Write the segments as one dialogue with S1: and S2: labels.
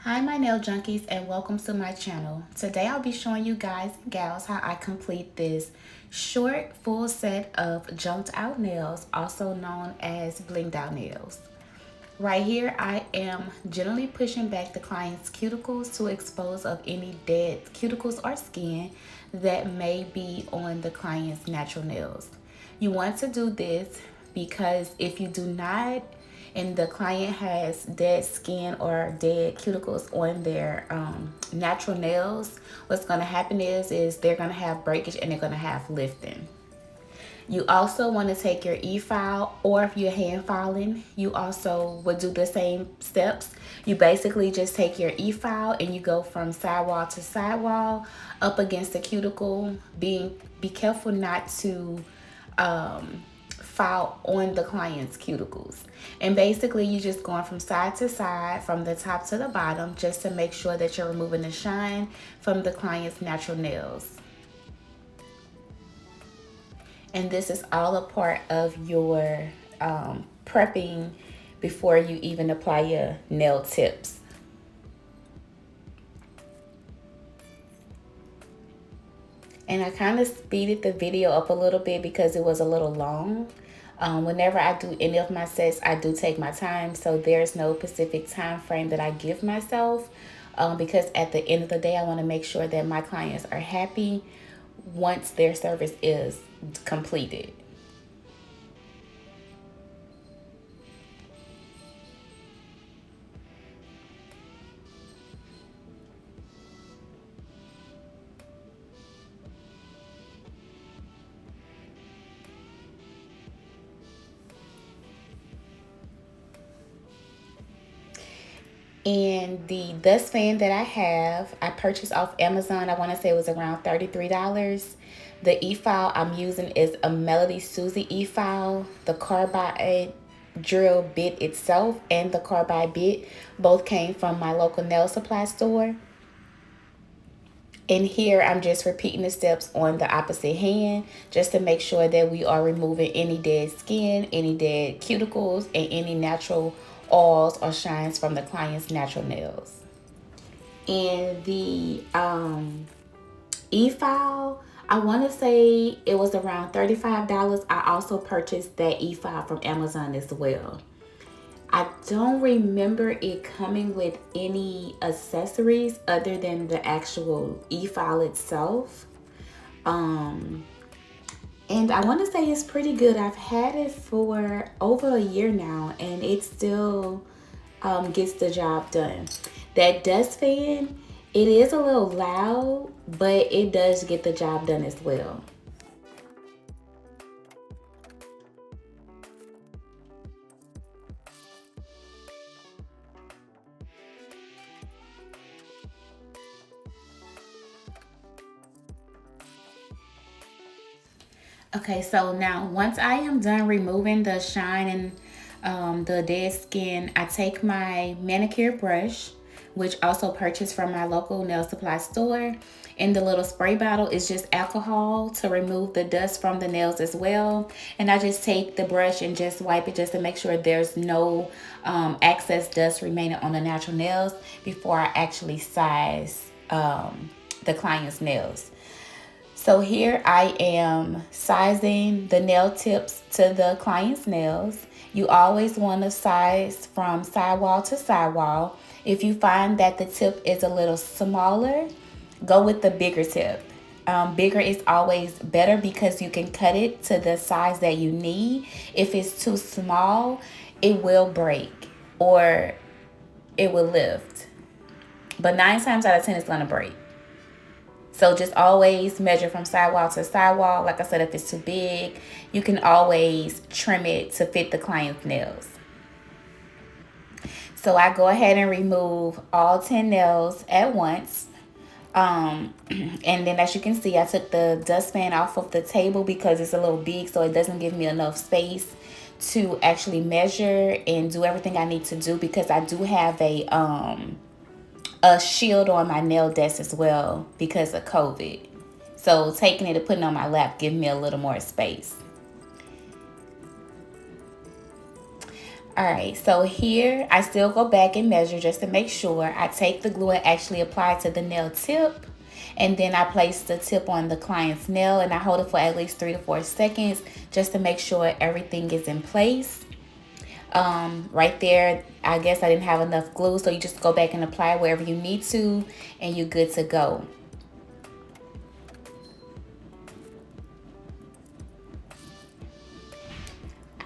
S1: Hi my nail junkies and welcome to my channel. Today I'll be showing you guys and gals how I complete this short full set of jumped out nails, also known as blinged out nails. Right here I am gently pushing back the client's cuticles to expose of any dead cuticles or skin that may be on the client's natural nails. You want to do this because if you do not and the client has dead skin or dead cuticles on their natural nails, what's going to happen is they're going to have breakage and they're going to have lifting. You also want to take your e-file, or if you're hand filing, you also would do the same steps. You basically just take your e-file and you go from sidewall to sidewall up against the cuticle. Be careful not to file on the client's cuticles. And basically you're just going from side to side, from the top to the bottom, just to make sure that you're removing the shine from the client's natural nails. And this is all a part of your prepping before you even apply your nail tips. And I kind of speeded the video up a little bit because it was a little long. Whenever I do any of my sets, I do take my time. So there's no specific time frame that I give myself because at the end of the day, I want to make sure that my clients are happy once their service is completed. And the dust fan that I have, I purchased off Amazon. I want to say it was around $33. The e-file I'm using is a Melody Susie e-file. The carbide drill bit itself and the carbide bit both came from my local nail supply store. And here I'm just repeating the steps on the opposite hand just to make sure that we are removing any dead skin, any dead cuticles, and any natural oils or shines from the client's natural nails. And the e-file, I want to say it was around $35. I also purchased that e-file from Amazon as well. I don't remember it coming with any accessories other than the actual e-file itself. And I want to say it's pretty good. I've had it for over a year now and it still gets the job done. That dust fan, it is a little loud, but it does get the job done as well. Okay, so now once I am done removing the shine and the dead skin, I take my manicure brush, which also purchased from my local nail supply store. In the little spray bottle is just alcohol to remove the dust from the nails as well. And I just take the brush and just wipe it just to make sure there's no excess dust remaining on the natural nails before I actually size the client's nails. So here I am sizing the nail tips to the client's nails. You always want to size from sidewall to sidewall. If you find that the tip is a little smaller, go with the bigger tip. Bigger is always better because you can cut it to the size that you need. If it's too small, it will break or it will lift. But 9 times out of 10, it's going to break. So just always measure from sidewall to sidewall. Like I said, if it's too big, you can always trim it to fit the client's nails. So I go ahead and remove all 10 nails at once. And then as you can see, I took the dustpan off of the table because it's a little big, so it doesn't give me enough space to actually measure and do everything I need to do, because I do have a shield on my nail desk as well because of COVID. So taking it and putting it on my lap give me a little more space. Alright, so here I still go back and measure just to make sure. I take the glue and actually apply it to the nail tip. And then I place the tip on the client's nail and I hold it for at least 3 to 4 seconds just to make sure everything is in place. Right there, I guess I didn't have enough glue, so you just go back and apply wherever you need to and you're good to go.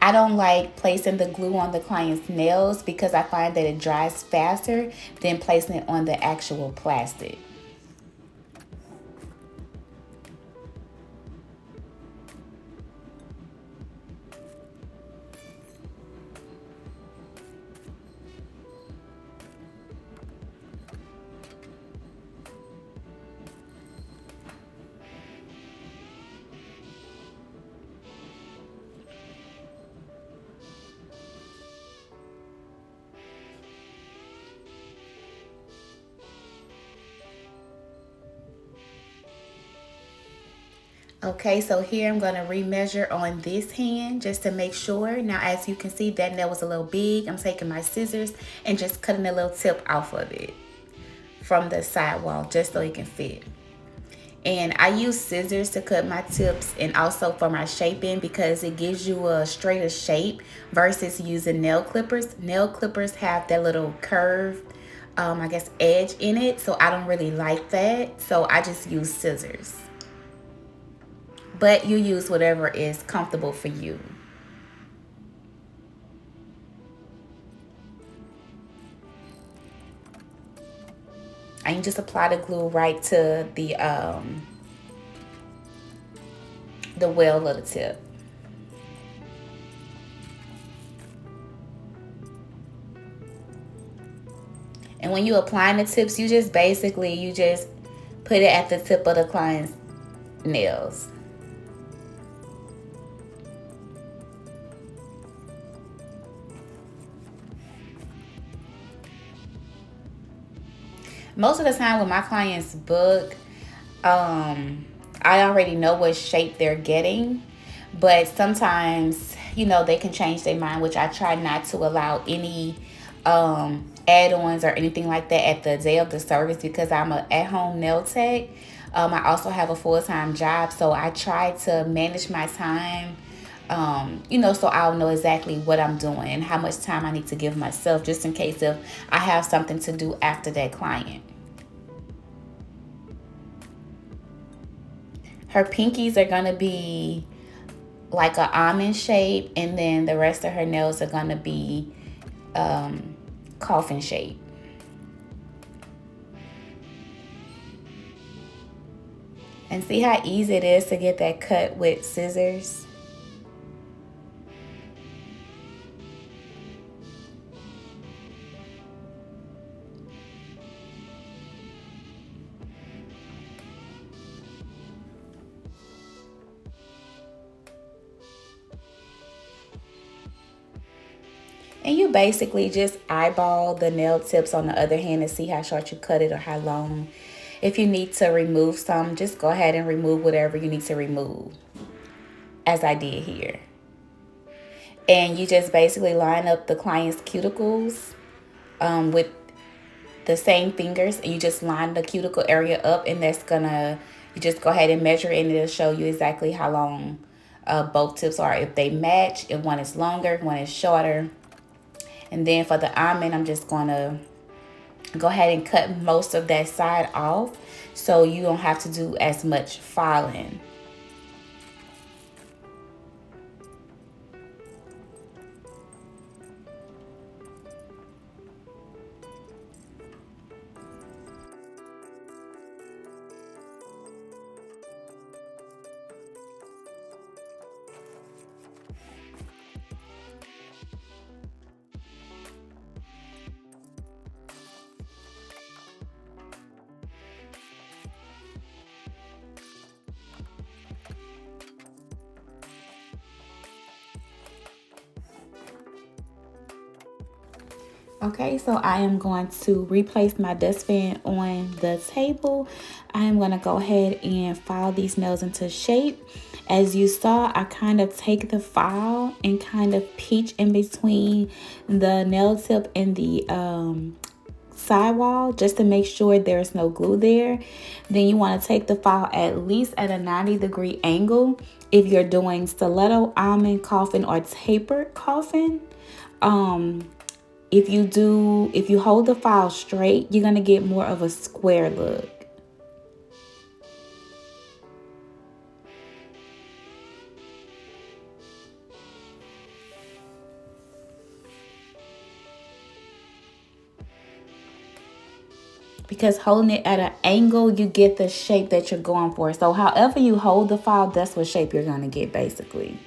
S1: I don't like placing the glue on the client's nails because I find that it dries faster than placing it on the actual plastic. Okay, so here I'm going to remeasure on this hand just to make sure. Now, as you can see, that nail was a little big. I'm taking my scissors and just cutting a little tip off of it from the sidewall just so it can fit. And I use scissors to cut my tips and also for my shaping because it gives you a straighter shape versus using nail clippers. Nail clippers have that little curve, I guess, edge in it. So I don't really like that. So I just use scissors. But you use whatever is comfortable for you. And you just apply the glue right to the well of the tip. And when you applying the tips, you just put it at the tip of the client's nails. Most of the time when my clients book, I already know what shape they're getting, but sometimes, they can change their mind, which I try not to allow any add-ons or anything like that at the day of the service because I'm an at-home nail tech. I also have a full-time job, so I try to manage my time, so I'll know exactly what I'm doing and how much time I need to give myself just in case if I have something to do after that client. Her pinkies are going to be like an almond shape, and then the rest of her nails are going to be coffin shape. And see how easy it is to get that cut with scissors? And you basically just eyeball the nail tips on the other hand and see how short you cut it or how long. If you need to remove some, just go ahead and remove whatever you need to remove, as I did here. And you just basically line up the client's cuticles with the same fingers. And you just line the cuticle area up, and you just go ahead and measure it, and it'll show you exactly how long both tips are. If they match, if one is longer, one is shorter. And then for the almond, I'm just going to go ahead and cut most of that side off so you don't have to do as much filing. Okay, so I am going to replace my dustpan on the table. I am going to go ahead and file these nails into shape. As you saw, I kind of take the file and kind of pinch in between the nail tip and the sidewall just to make sure there's no glue there. Then you want to take the file at least at a 90-degree angle if you're doing stiletto, almond, coffin, or tapered coffin. If you hold the file straight, you're going to get more of a square look. Because holding it at an angle, you get the shape that you're going for. So however you hold the file, that's what shape you're going to get basically.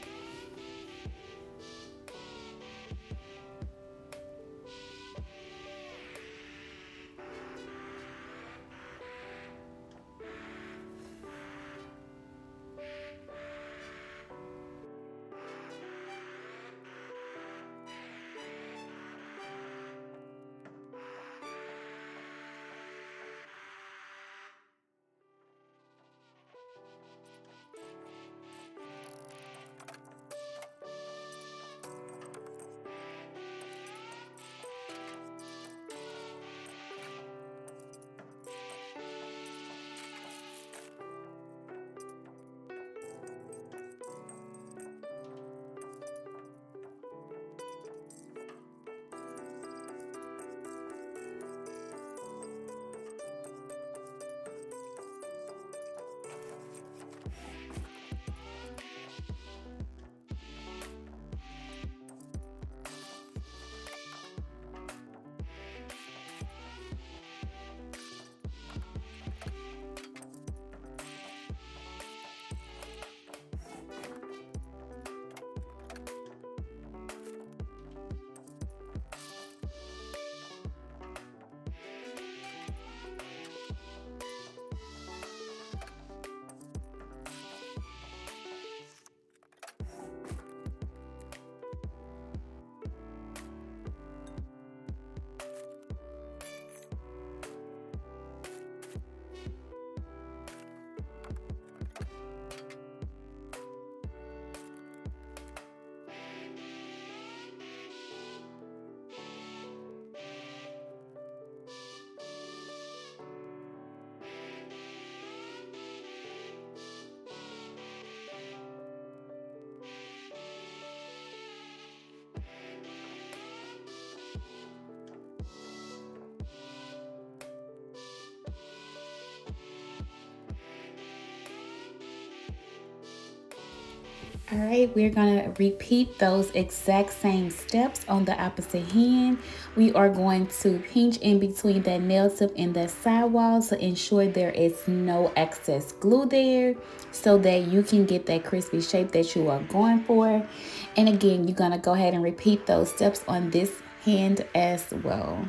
S1: All right, we're gonna repeat those exact same steps on the opposite hand. We are going to pinch in between that nail tip and that sidewall to ensure there is no excess glue there so that you can get that crispy shape that you are going for. And again, you're gonna go ahead and repeat those steps on this hand as well.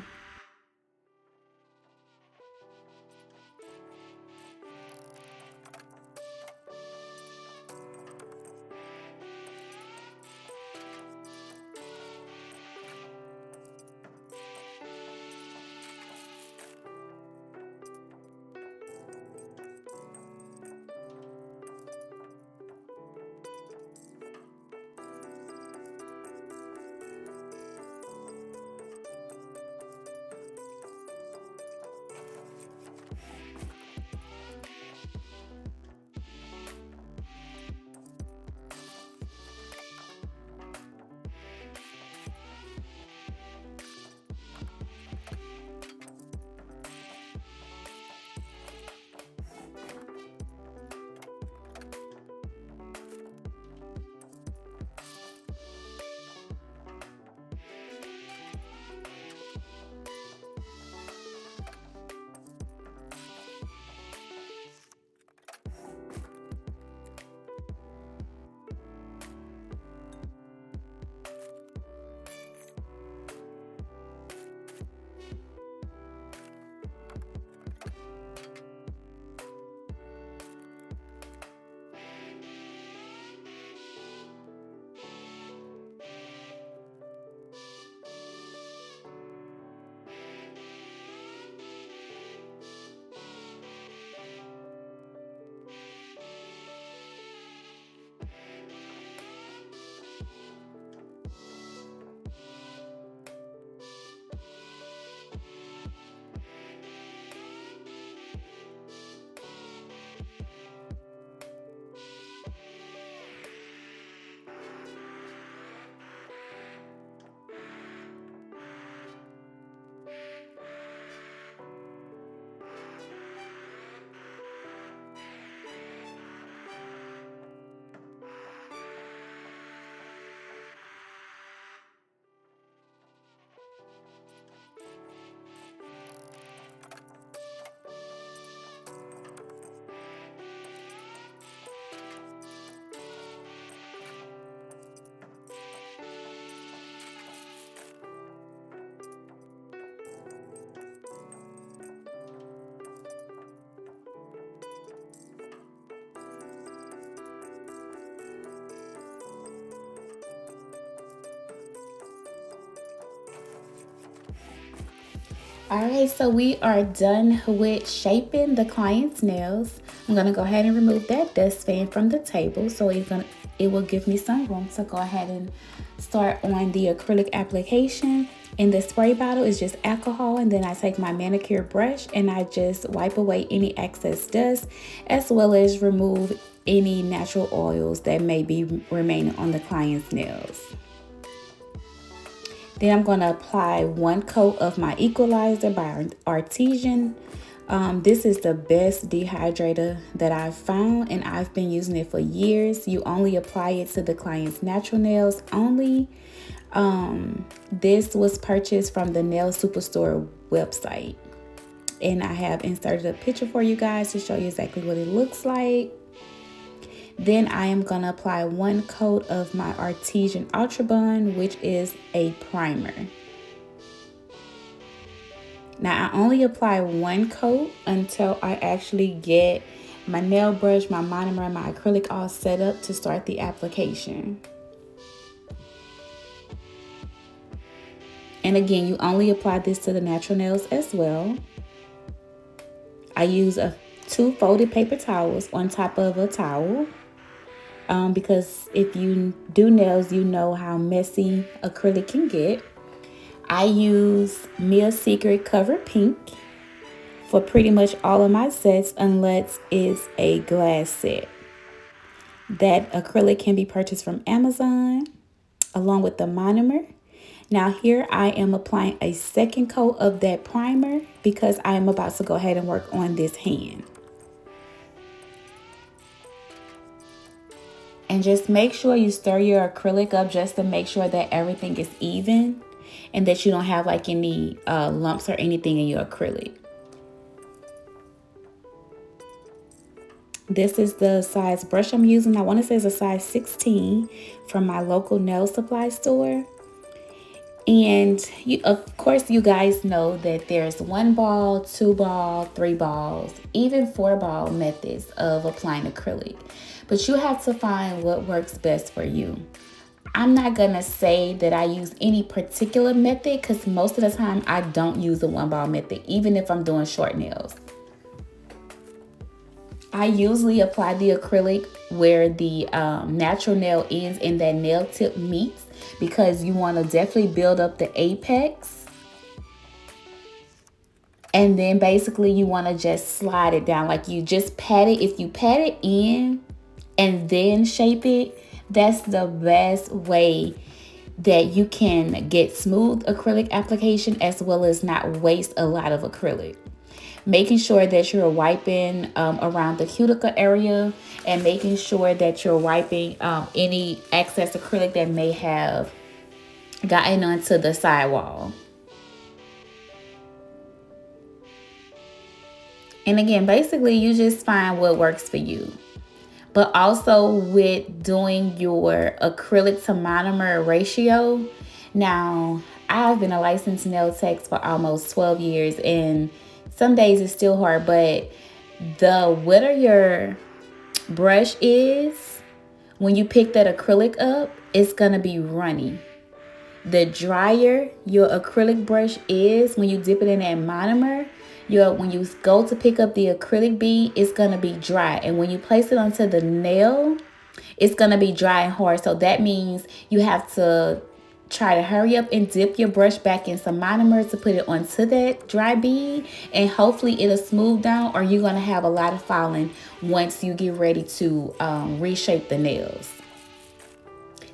S1: Alright, so we are done with shaping the client's nails. I'm gonna go ahead and remove that dustpan from the table so it will give me some room to go ahead and start on the acrylic application. In the spray bottle is just alcohol, and then I take my manicure brush and I just wipe away any excess dust as well as remove any natural oils that may be remaining on the client's nails. Then I'm going to apply 1 coat of my equalizer by Artesian. This is the best dehydrator that I've found, and I've been using it for years. You only apply it to the client's natural nails only. This was purchased from the Nail Superstore website, and I have inserted a picture for you guys to show you exactly what it looks like. Then I am going to apply 1 coat of my Artesian Ultra Bond, which is a primer. Now I only apply 1 coat until I actually get my nail brush, my monomer, and my acrylic all set up to start the application. And again, you only apply this to the natural nails as well. I use 2 folded paper towels on top of a towel. Because if you do nails, you know how messy acrylic can get. I use Mia Secret Cover Pink for pretty much all of my sets unless it's a glass set. That acrylic can be purchased from Amazon along with the monomer. Now here I am applying a 2nd coat of that primer because I am about to go ahead and work on this hand. And just make sure you stir your acrylic up just to make sure that everything is even and that you don't have like any lumps or anything in your acrylic. This is the size brush I'm using. I want to say it's a size 16 from my local nail supply store. And of course, you guys know that there's 1 ball, 2 ball, 3 balls, even 4 ball methods of applying acrylic. But you have to find what works best for you. I'm not gonna say that I use any particular method because most of the time I don't use the 1 ball method, even if I'm doing short nails. I usually apply the acrylic where the natural nail ends and that nail tip meets because you want to definitely build up the apex. And then basically you want to just slide it down, like you just pat it. If you pat it in and then shape it, that's the best way that you can get smooth acrylic application as well as not waste a lot of acrylic. Making sure that you're wiping around the cuticle area and making sure that you're wiping any excess acrylic that may have gotten onto the sidewall. And again, basically you just find what works for you. But also with doing your acrylic to monomer ratio. Now, I've been a licensed nail tech for almost 12 years and some days it's still hard, but the wetter your brush is, when you pick that acrylic up, it's gonna be runny. The drier your acrylic brush is, when you dip it in that monomer, when you go to pick up the acrylic bead, it's gonna be dry. And when you place it onto the nail, it's gonna be dry and hard. So that means you have to try to hurry up and dip your brush back in some monomer to put it onto that dry bead, and hopefully it'll smooth down, or you're gonna have a lot of filing once you get ready to reshape the nails.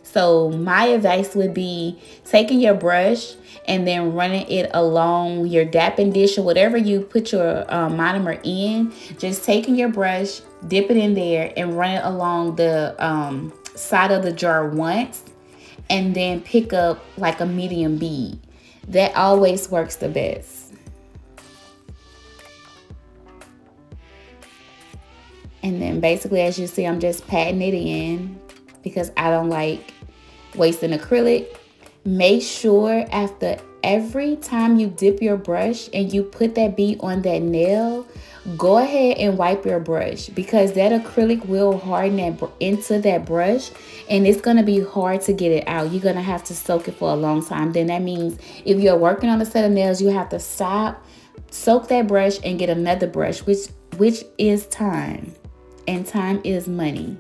S1: So my advice would be taking your brush and then running it along your dapping dish or whatever you put your monomer in. Just taking your brush, dip it in there and run it along the side of the jar once, and then pick up like a medium bead. That always works the best. And then basically, as you see, I'm just patting it in because I don't like wasting acrylic. Make sure after every time you dip your brush and you put that bead on that nail, go ahead and wipe your brush, because that acrylic will harden into that brush, and it's going to be hard to get it out. You're going to have to soak it for a long time. Then that means if you're working on a set of nails, you have to stop, soak that brush, and get another brush, which is time, and time is money.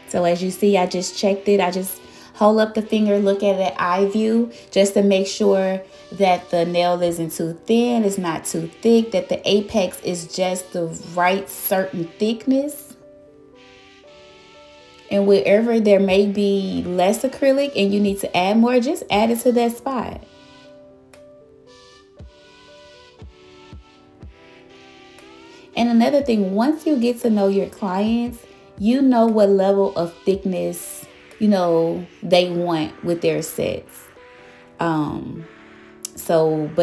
S1: So as you see, I just checked it. I just hold up the finger, look at it eye view, just to make sure that the nail isn't too thin, it's not too thick, that the apex is just the right certain thickness. And wherever there may be less acrylic and you need to add more, just add it to that spot. And another thing, once you get to know your clients, you know what level of thickness, they want with their sets. But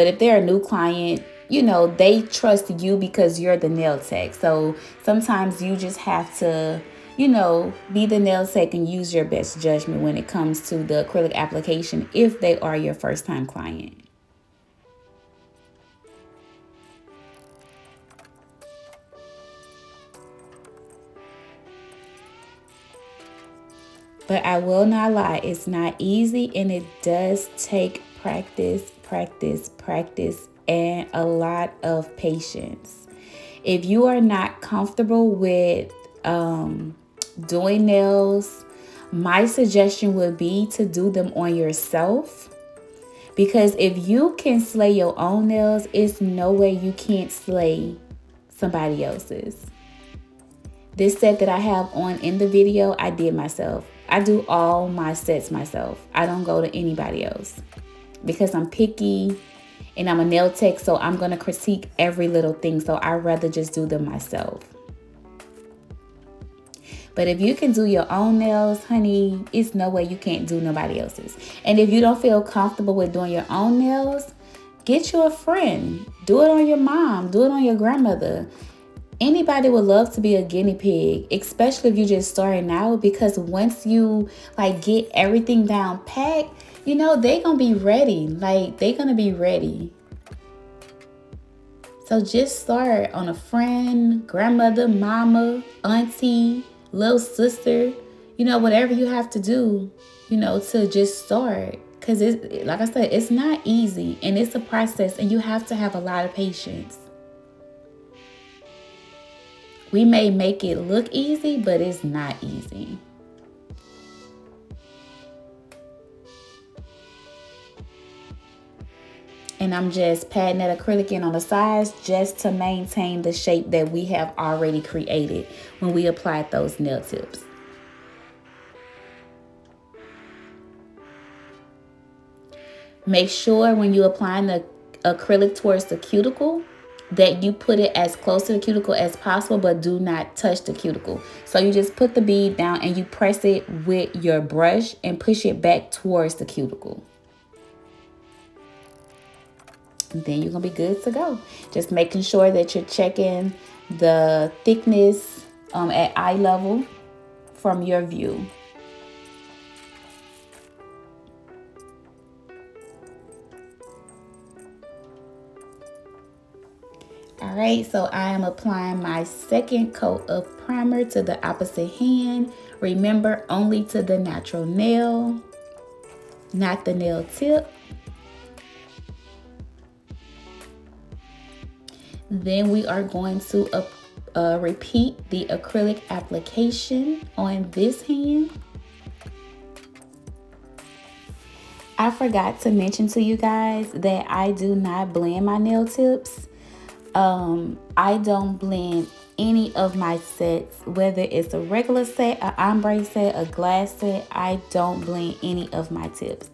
S1: if they're a new client, they trust you because you're the nail tech. So sometimes you just have to, be the nail tech and use your best judgment when it comes to the acrylic application if they are your first time client. But I will not lie, it's not easy, and it does take practice, and a lot of patience. If you are not comfortable with doing nails, my suggestion would be to do them on yourself. Because if you can slay your own nails, it's no way you can't slay somebody else's. This set that I have on in the video, I did myself. I do all my sets myself. I don't go to anybody else because I'm picky and I'm a nail tech, so I'm going to critique every little thing. So I'd rather just do them myself. But if you can do your own nails, honey, it's no way you can't do nobody else's. And if you don't feel comfortable with doing your own nails, get you a friend. Do it on your mom. Do it on your grandmother. Anybody would love to be a guinea pig, especially if you're just starting out, because once you get everything down packed, they gonna be ready. They gonna be ready. So just start on a friend, grandmother, mama, auntie, little sister, whatever you have to do, to just start. Because like I said, it's not easy and it's a process, and you have to have a lot of patience. We may make it look easy, but it's not easy. And I'm just patting that acrylic in on the sides just to maintain the shape that we have already created when we applied those nail tips. Make sure when you're applying the acrylic towards the cuticle that you put it as close to the cuticle as possible, but do not touch the cuticle. So you just put the bead down and you press it with your brush and push it back towards the cuticle. And then you're gonna be good to go. Just making sure that you're checking the thickness at eye level from your view. All right, so I am applying my second coat of primer to the opposite hand. Remember, only to the natural nail, not the nail tip. Then we are going to repeat the acrylic application on this hand. I forgot to mention to you guys that I do not blend my nail tips. I don't blend any of my sets, whether it's a regular set, an ombre set, a glass set. I don't blend any of my tips.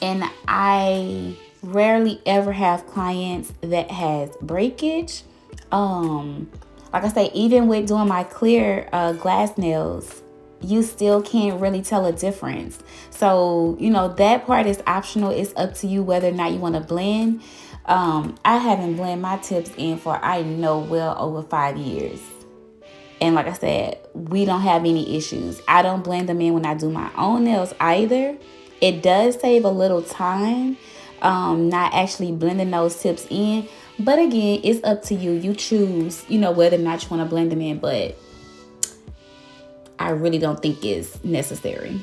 S1: And I rarely ever have clients that has breakage. Like I say, even with doing my clear glass nails, you still can't really tell a difference. So, that part is optional. It's up to you whether or not you want to blend. I haven't blended my tips in for, I know, well over 5 years. And like I said, we don't have any issues. I don't blend them in when I do my own nails either. It does save a little time, not actually blending those tips in. But again, it's up to you. You choose, whether or not you want to blend them in. But I really don't think it's necessary.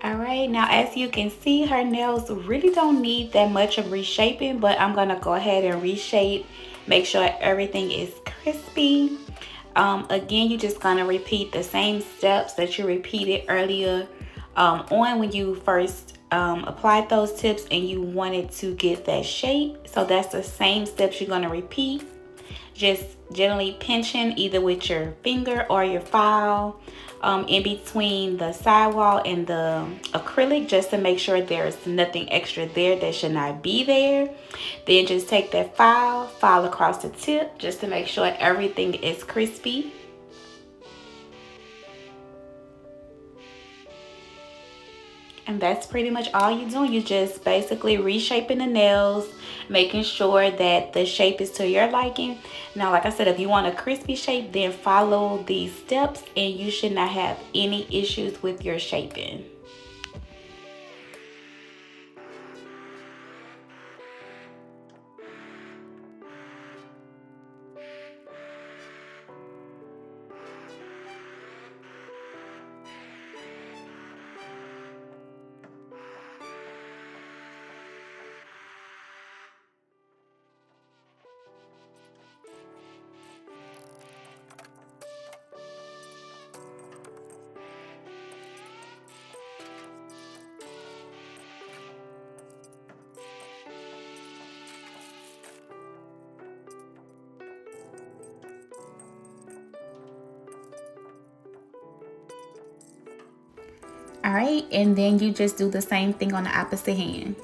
S1: All right, now as you can see, her nails really don't need that much of reshaping, but I'm gonna go ahead and reshape, make sure everything is crispy. Again, you're just gonna repeat the same steps that you repeated earlier on when you first applied those tips and you wanted to get that shape. So that's the same steps you're gonna repeat. Just gently pinching either with your finger or your file in between the sidewall and the acrylic, just to make sure there's nothing extra there that should not be there. Then just take that file across the tip just to make sure everything is crispy. And that's pretty much all you're doing. You're just basically reshaping the nails, making sure that the shape is to your liking. Now, like I said, if you want a crispy shape, then follow these steps and you should not have any issues with your shaping. All right, and then you just do the same thing on the opposite hand.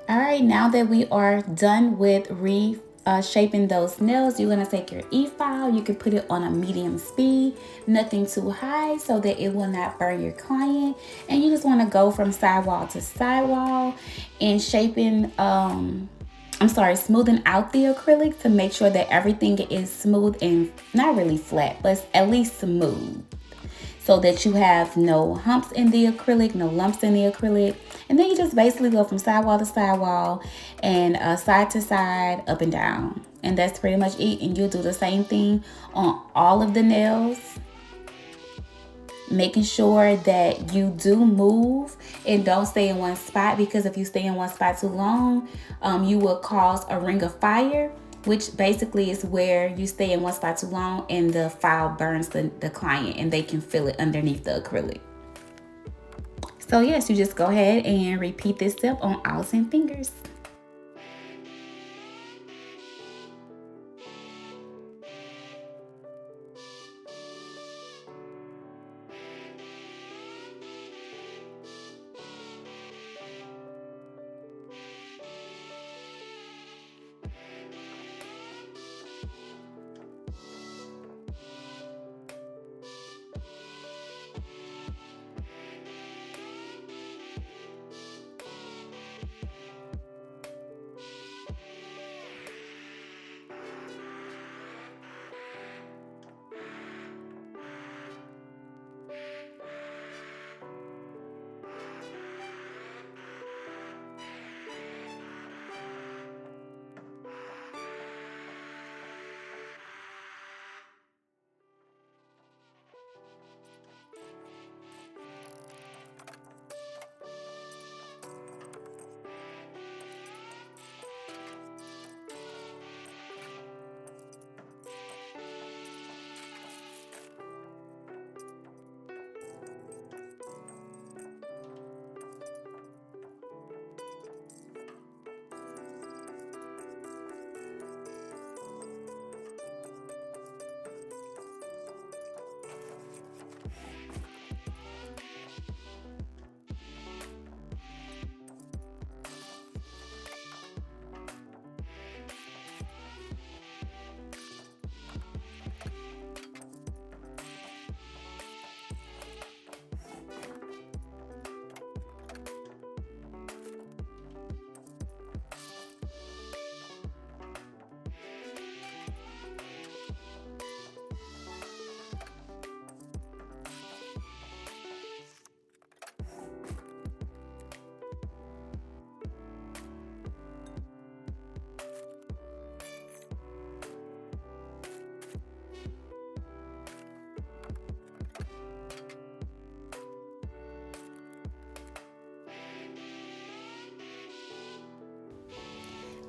S1: All right, now that we are done with shaping those nails, you're gonna take your e-file. You can put it on a medium speed, nothing too high so that it will not burn your client. And you just wanna go from sidewall to sidewall and smoothing out the acrylic to make sure that everything is smooth and not really flat, but at least smooth, so that you have no humps in the acrylic, no lumps in the acrylic. And then you just basically go from sidewall to sidewall and side to side, up and down. And that's pretty much it. And you'll do the same thing on all of the nails, making sure that you do move and don't stay in one spot, because if you stay in one spot too long, you will cause a ring of fire, which basically is where you stay in one spot too long and the file burns the client and they can feel it underneath the acrylic. So yes, you just go ahead and repeat this step on all 10 fingers.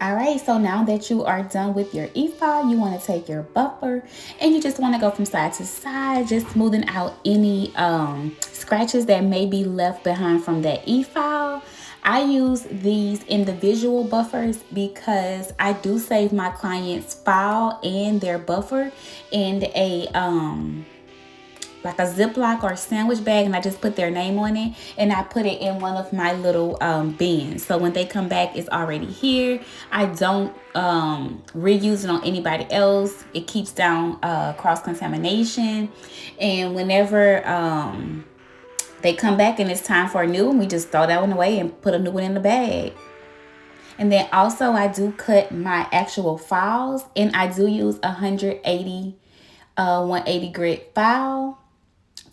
S1: All right, so now that you are done with your e-file, you want to take your buffer and you just want to go from side to side, just smoothing out any scratches that may be left behind from that e-file. I use these individual buffers because I do save my clients' file and their buffer in a like a Ziploc or sandwich bag, and I just put their name on it, and I put it in one of my little bins. So when they come back, it's already here. I don't reuse it on anybody else. It keeps down cross-contamination. And whenever they come back and it's time for a new one, we just throw that one away and put a new one in the bag. And then also I do cut my actual files, and I do use 180 grit file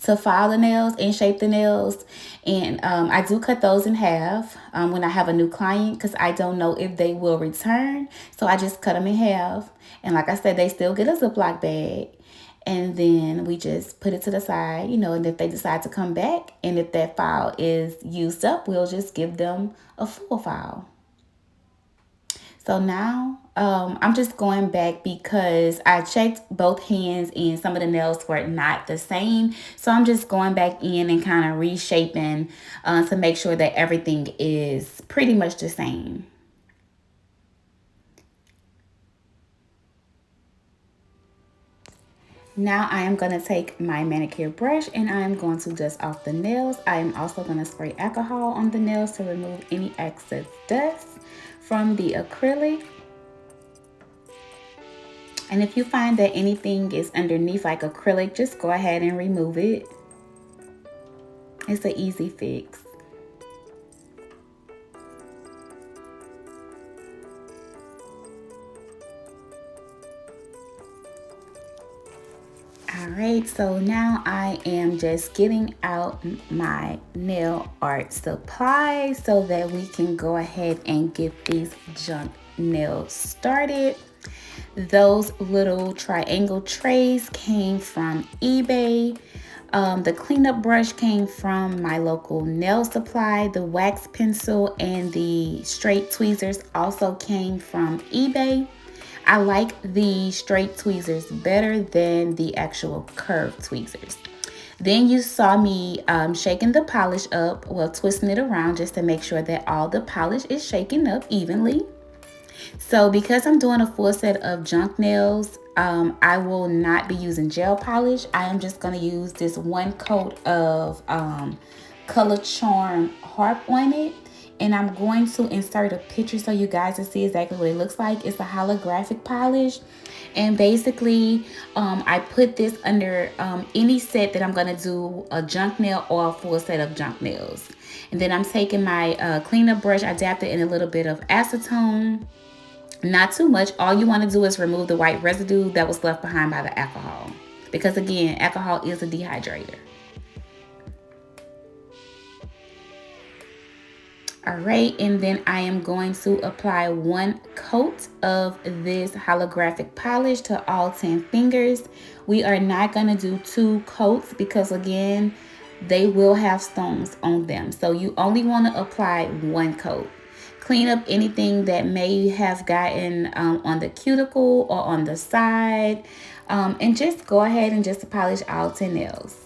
S1: to file the nails and shape the nails. And I do cut those in half when I have a new client, because I don't know if they will return. So I just cut them in half. And like I said, they still get a Ziploc bag. And then we just put it to the side, and if they decide to come back and if that file is used up, we'll just give them a full file. So now I'm just going back because I checked both hands and some of the nails were not the same. So I'm just going back in and kind of reshaping to make sure that everything is pretty much the same. Now I am going to take my manicure brush and I am going to dust off the nails. I am also going to spray alcohol on the nails to remove any excess dust from the acrylic. And if you find that anything is underneath like acrylic, just go ahead and remove it. It's an easy fix. Alright, so now I am just getting out my nail art supply so that we can go ahead and get these junk nails started. Those little triangle trays came from eBay. The cleanup brush came from my local nail supply. The wax pencil and the straight tweezers also came from eBay. I like the straight tweezers better than the actual curved tweezers. Then you saw me shaking the polish up, twisting it around just to make sure that all the polish is shaken up evenly. So because I'm doing a full set of junk nails, I will not be using gel polish. I am just going to use this one coat of Color Charm Harp on it. And I'm going to insert a picture so you guys can see exactly what it looks like. It's a holographic polish. And basically, I put this under any set that I'm going to do a junk nail or a full set of junk nails. And then I'm taking my cleanup brush. I dabbed it in a little bit of acetone. Not too much. All you want to do is remove the white residue that was left behind by the alcohol. Because again, alcohol is a dehydrator. All right, and then I am going to apply 1 coat of this holographic polish to all 10 fingers. We are not going to do 2 coats because again, they will have stones on them. So you only want to apply 1 coat. Clean up anything that may have gotten on the cuticle or on the side. And just go ahead and just polish all 10 nails.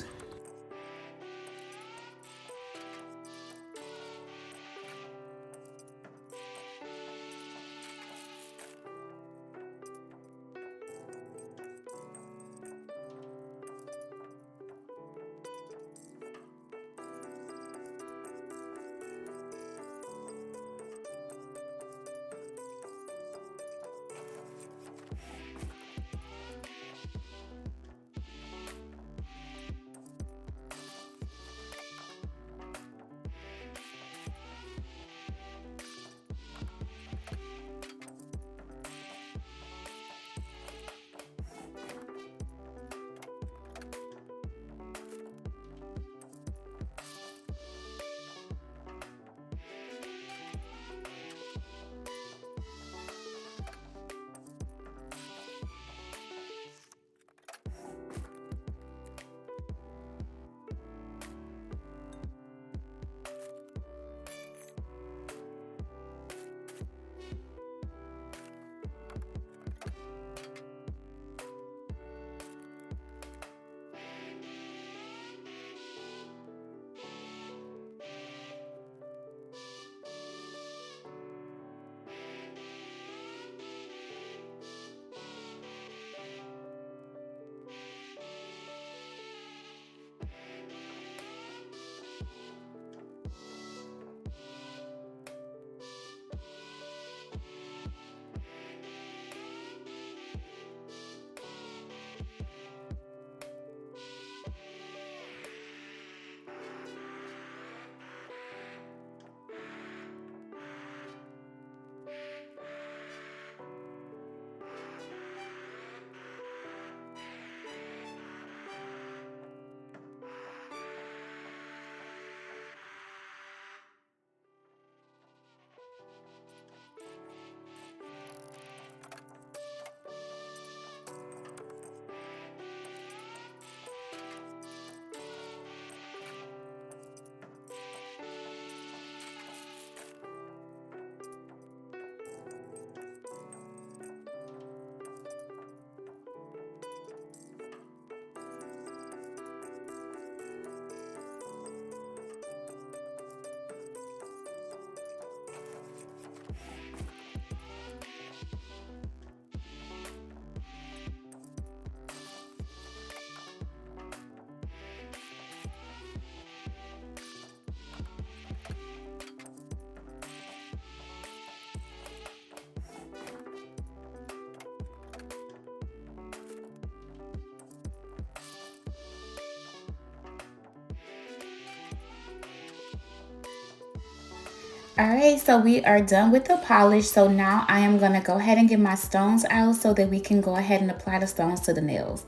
S1: All right, so we are done with the polish. So now I am gonna go ahead and get my stones out so that we can go ahead and apply the stones to the nails.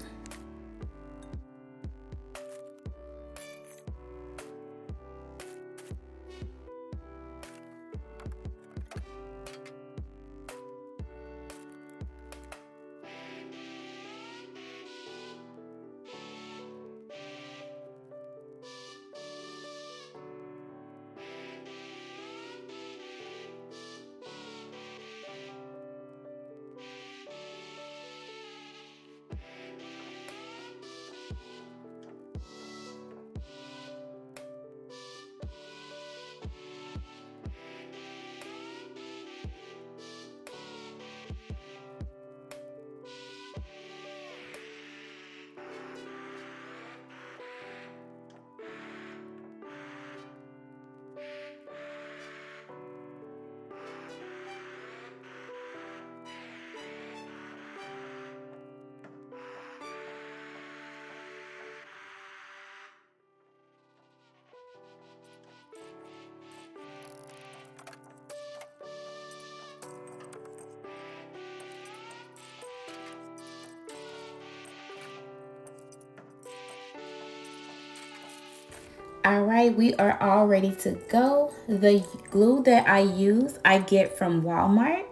S1: All right, we are all ready to go. The glue that I use, I get from Walmart.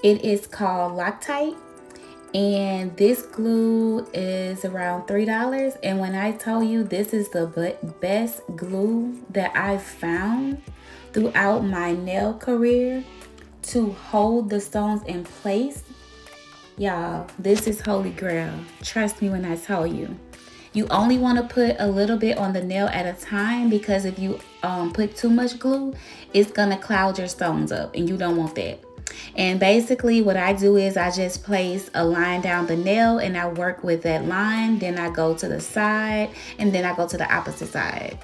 S1: It is called Loctite. And this glue is around $3. And when I tell you this is the best glue that I've found throughout my nail career to hold the stones in place, y'all, this is holy grail. Trust me when I tell you. You only want to put a little bit on the nail at a time, because if you put too much glue, it's going to cloud your stones up, and you don't want that. And basically what I do is I just place a line down the nail and I work with that line. Then I go to the side and then I go to the opposite side.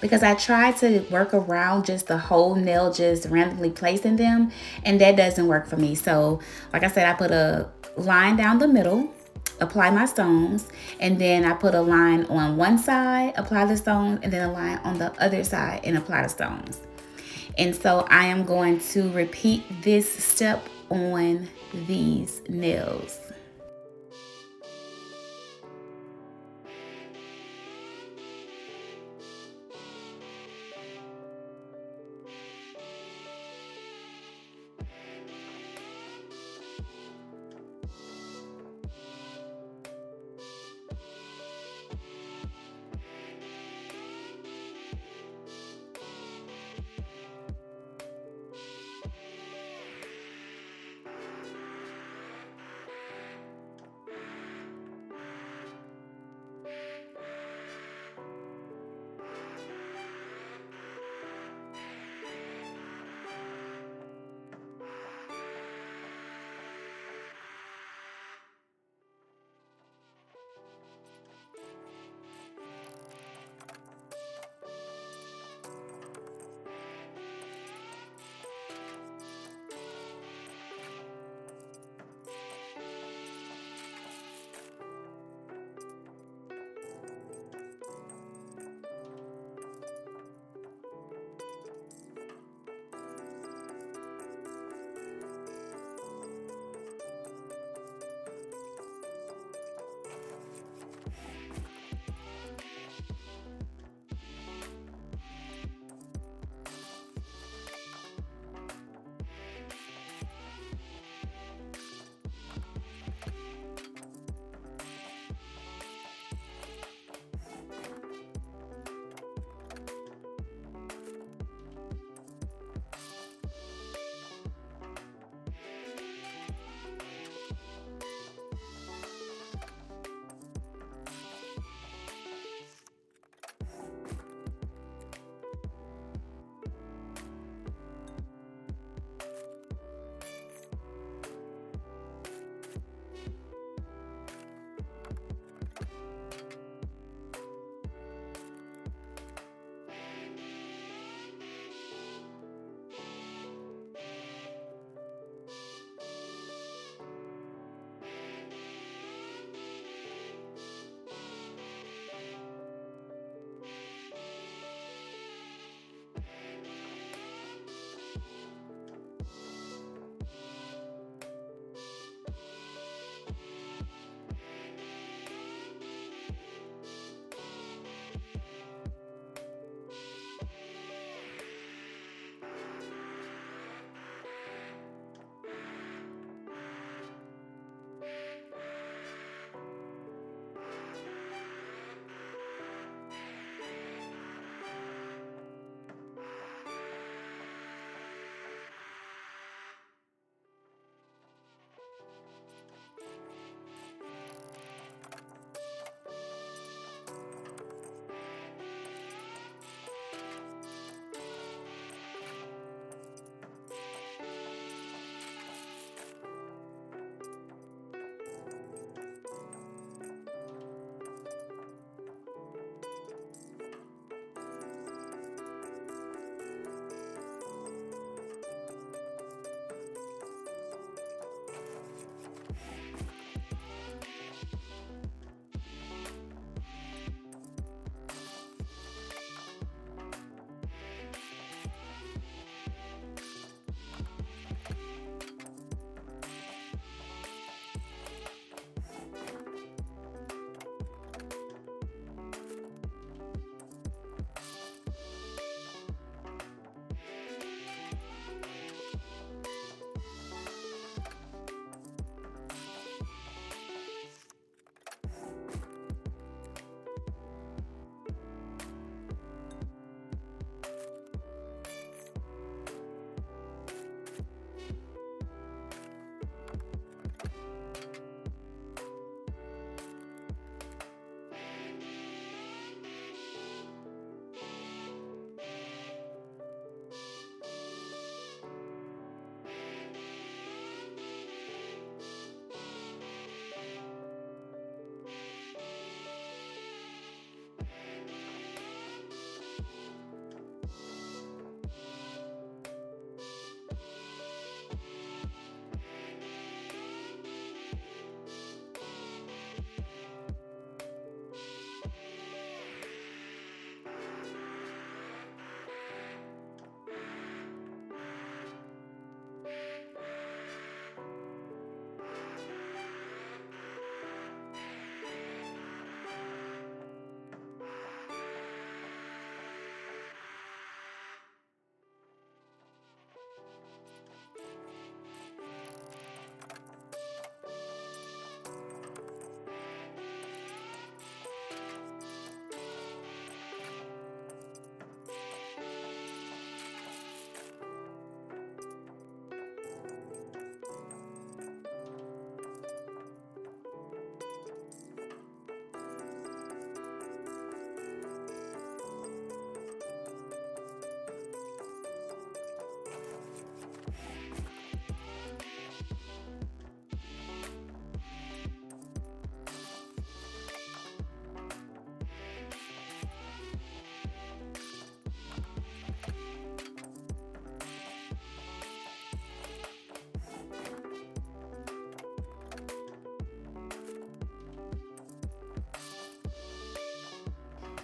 S1: Because I try to work around just the whole nail, just randomly placing them, and that doesn't work for me. So like I said, I put a line down the middle, apply my stones, and then I put a line on one side, apply the stones, and then a line on the other side and apply the stones. And so I am going to repeat this step on these nails.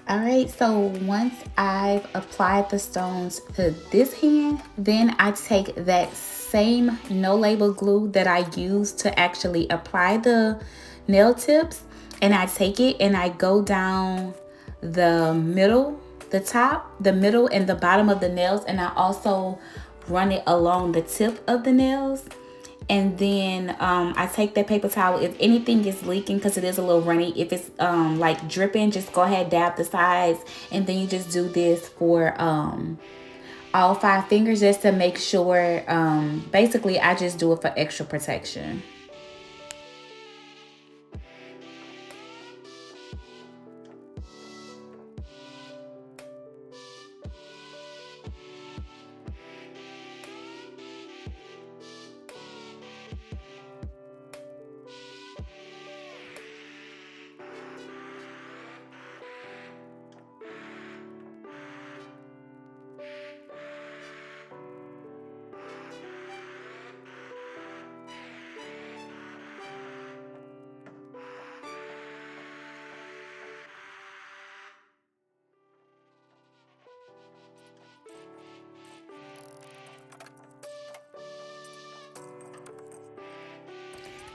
S1: All right, so once I've applied the stones to this hand, then I take that same no label glue that I used to actually apply the nail tips, and I take it and I go down the middle, the top, the middle, and the bottom of the nails, and I also run it along the tip of the nails. And then I take that paper towel. If anything is leaking, because it is a little runny, if it's like dripping, just go ahead, dab the sides, and then you just do this for all 5 fingers, just to make sure. Basically, I just do it for extra protection.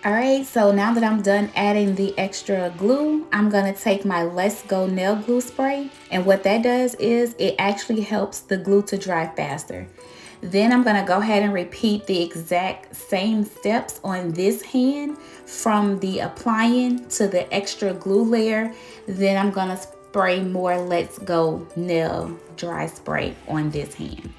S1: All right, so now that I'm done adding the extra glue, I'm gonna take my Let's Go nail glue spray. And what that does is it actually helps the glue to dry faster. Then I'm gonna go ahead and repeat the exact same steps on this hand, from the applying to the extra glue layer. Then I'm gonna spray more Let's Go nail dry spray on this hand.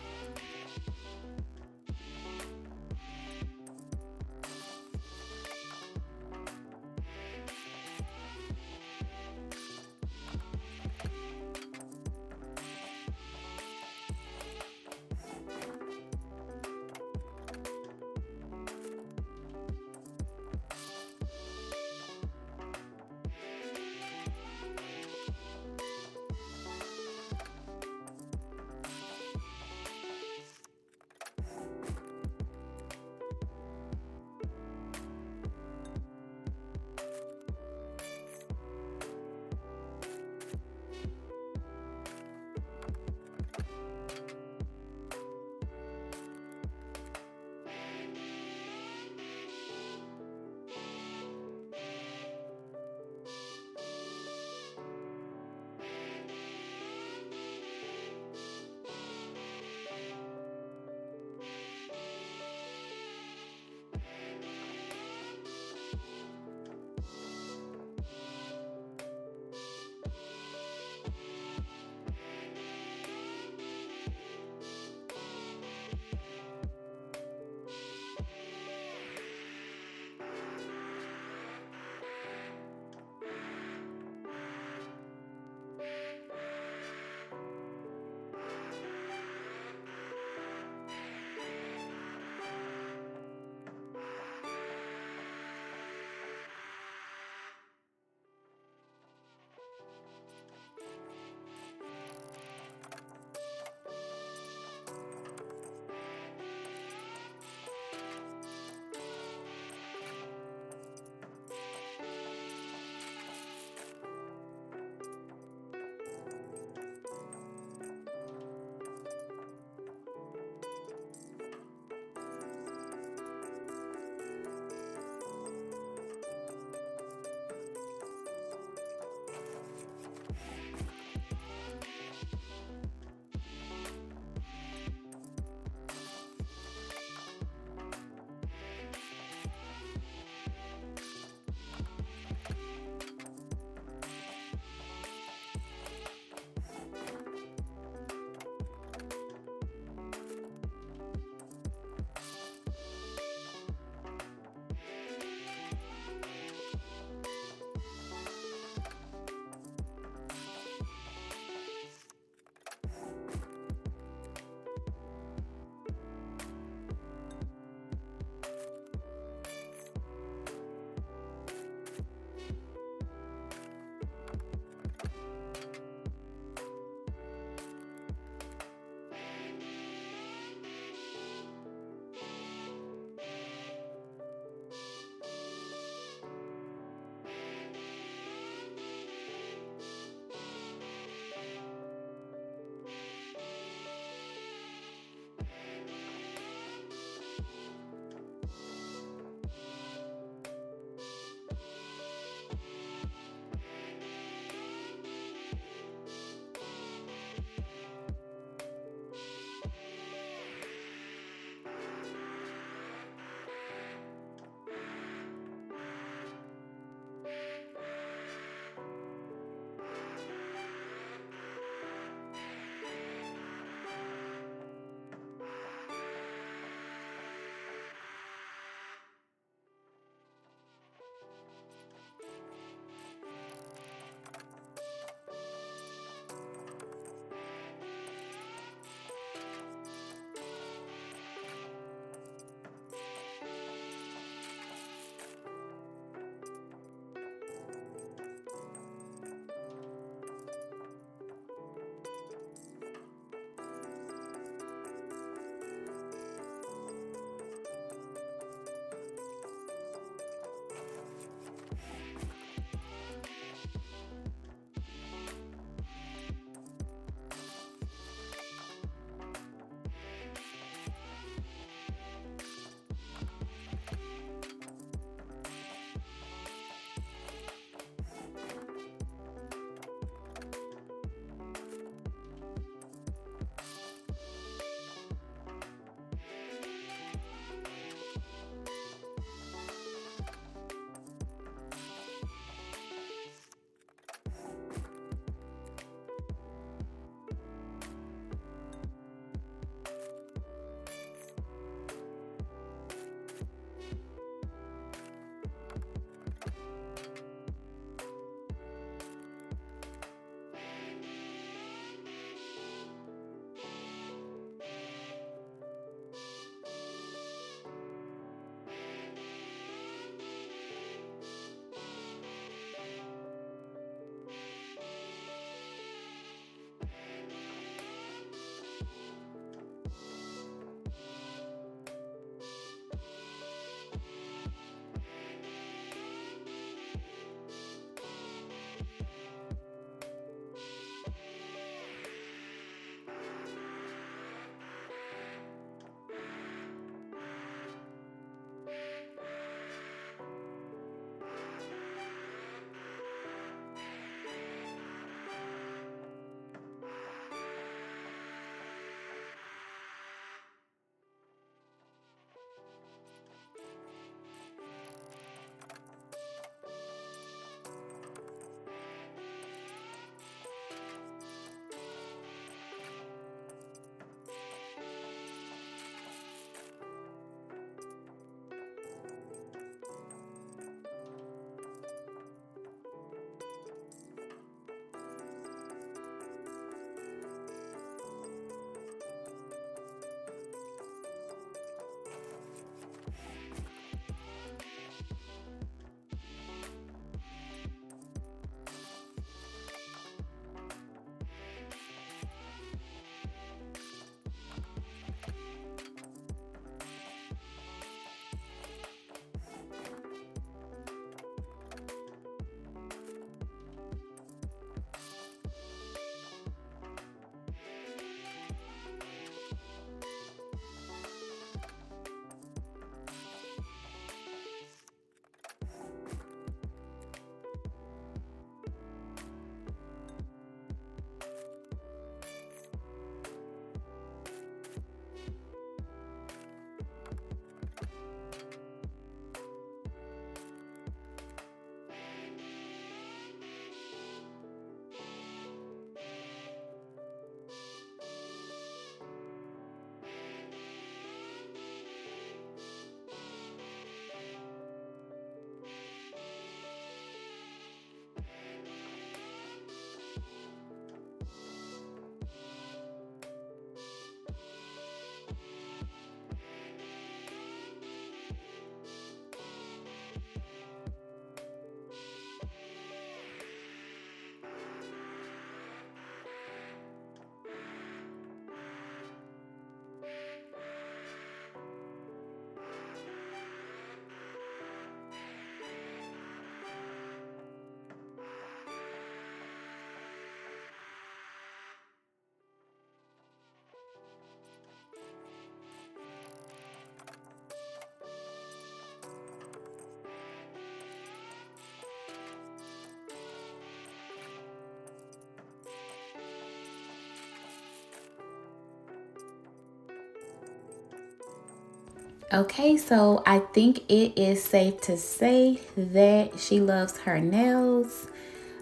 S1: Okay, so I think it is safe to say that she loves her nails.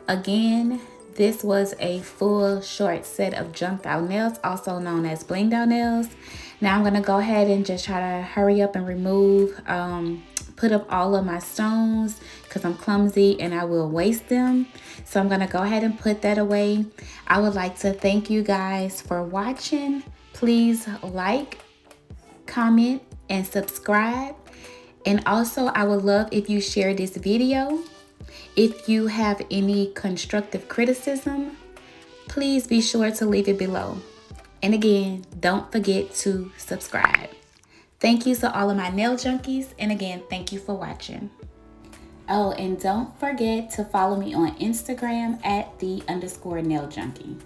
S1: Again, this was a full short set of jumped out nails, also known as blinged out nails. Now I'm gonna go ahead and just try to hurry up and remove, put up all of my stones because I'm clumsy and I will waste them. So I'm gonna go ahead and put that away. I would like to thank you guys for watching. Please like, comment, and subscribe. And also, I would love if you share this video. If you have any constructive criticism, please be sure to leave it below. And again, don't forget to subscribe. Thank you to all of my nail junkies. And again, thank you for watching. Oh, and don't forget to follow me on Instagram at _nail junkie.